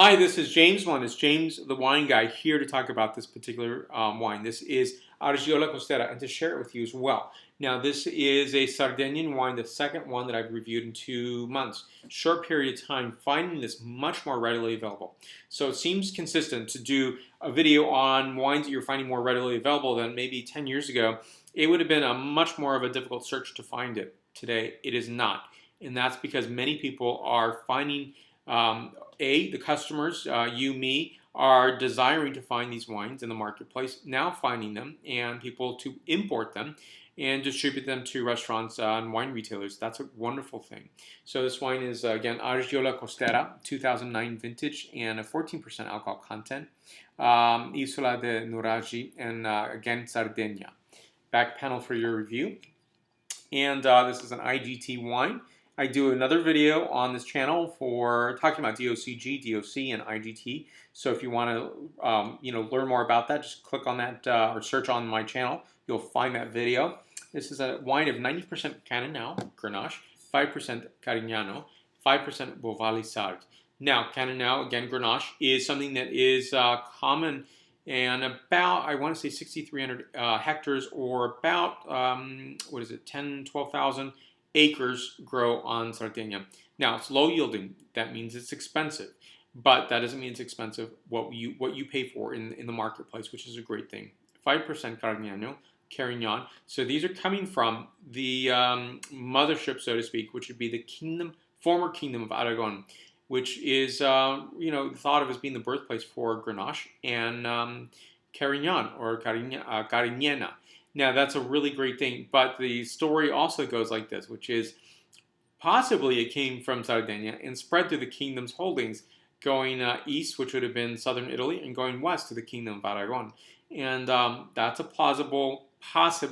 Hi, this is James Melendez, James the Wine Guy, here to talk about this particular wine. This is Argiolas Costera, and to share it with you as well. Now, this is a Sardinian wine, the second one that I've reviewed in 2 months. Short period of time, finding this much more readily available. So it seems consistent to do a video on wines that you're finding more readily available than maybe 10 years ago. It would have been a much more of a difficult search to find it. Today, it is not. And that's because many people are finding the customers, you, me, are desiring to find these wines in the marketplace, now finding them, and people to import them and distribute them to restaurants and wine retailers. That's a wonderful thing. So this wine is, again, Argiolas Costera, 2009 vintage, and a 14% alcohol content. Isola de Nuraggi, and again, Sardinia. Back panel for your review. And this is an IGT wine. I do another video on this channel for talking about DOCG, DOC, and IGT. So if you want to, learn more about that, just click on that or search on my channel. You'll find that video. This is a wine of 90% Cannonau, Grenache, 5% Carignano, 5% Beauval-Isard. Now, Cannonau, again, Grenache, is something that is common and about, I want to say 6,300 hectares, or about, 10, 12,000 acres grow on Sardinia. Now, it's low yielding. That means it's expensive, but that doesn't mean it's expensive what you pay for in the marketplace, which is a great thing. 5% Carignan. So these are coming from the mothership, so to speak, which would be the former kingdom of Aragon, which is thought of as being the birthplace for Grenache and Carignan or Carignana. Now, that's a really great thing, but the story also goes like this, which is possibly it came from Sardinia and spread through the kingdom's holdings, going east, which would have been southern Italy, and going west to the kingdom of Aragon. And that's a plausible that's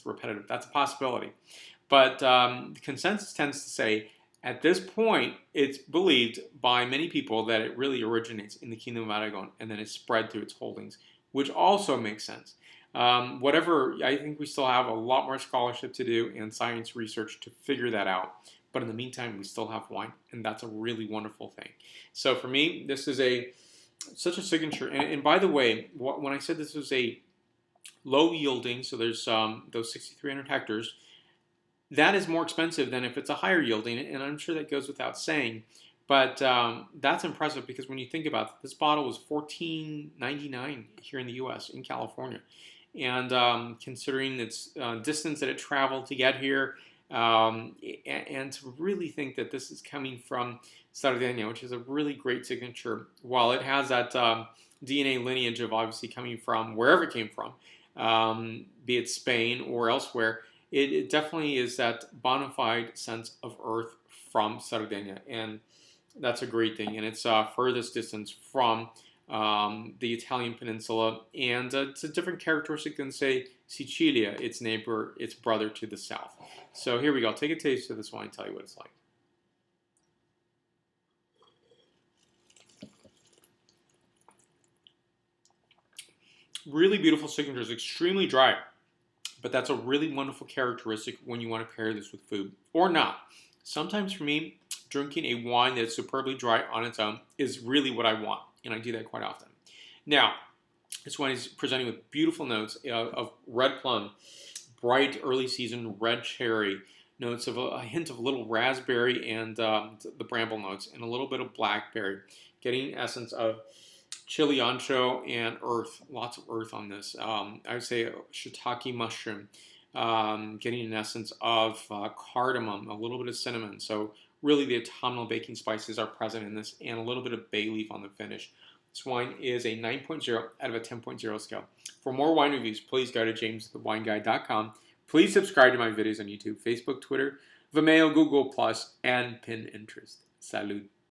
repetitive. That's a possibility. But the consensus tends to say, at this point, it's believed by many people that it really originates in the kingdom of Aragon and then is spread through its holdings, which also makes sense. I think we still have a lot more scholarship to do and science research to figure that out. But in the meantime, we still have wine, and that's a really wonderful thing. So for me, this is such a signature. And by the way, when I said this was a low yielding, so there's those 6,300 hectares, that is more expensive than if it's a higher yielding, and I'm sure that goes without saying. But that's impressive because when you think about it, this bottle was $14.99 here in the U.S., in California. And considering its distance that it traveled to get here, and to really think that this is coming from Sardinia, which is a really great signature, while it has that DNA lineage of obviously coming from wherever it came from, be it Spain or elsewhere, it definitely is that bona fide sense of earth from Sardinia, and that's a great thing. And it's furthest distance from the Italian peninsula, and it's a different characteristic than, say, Sicilia, its neighbor, its brother to the south. So here we go. I'll take a taste of this wine and tell you what it's like. Really beautiful signatures, extremely dry, but that's a really wonderful characteristic when you want to pair this with food, or not. Sometimes for me, drinking a wine that's superbly dry on its own is really what I want, and I do that quite often. Now, this wine is presenting with beautiful notes of red plum, bright early season red cherry, notes of a hint of a little raspberry and the bramble notes, and a little bit of blackberry, getting essence of chili ancho and earth, lots of earth on this. I would say shiitake mushroom, getting an essence of cardamom, a little bit of cinnamon. So really the autumnal baking spices are present in this, and a little bit of bay leaf on the finish. This wine is a 9.0 out of a 10.0 scale. For more wine reviews, please go to jamesthewineguy.com. Please subscribe to my videos on YouTube, Facebook, Twitter, Vimeo, Google+, and Pinterest. Salud.